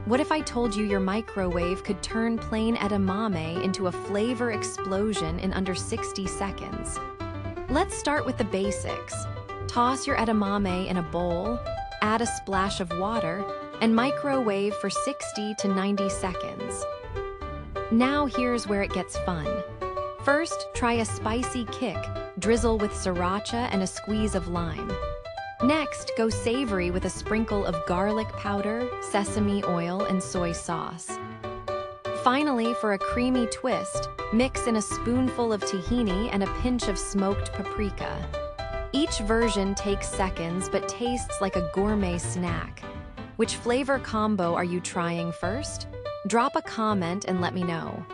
What if I told you your microwave could turn plain edamame into a flavor explosion in under 60 seconds? Let's start with the basics. Toss your edamame in a bowl, add a splash of water, and microwave for 60 to 90 seconds. Now here's where it gets fun. First, try a spicy kick, drizzle with sriracha and a squeeze of lime. Next, go savory with a sprinkle of garlic powder, sesame oil, and soy sauce. Finally, for a creamy twist, mix in a spoonful of tahini and a pinch of smoked paprika. Each version takes seconds but tastes like a gourmet snack. Which flavor combo are you trying first? Drop a comment and let me know.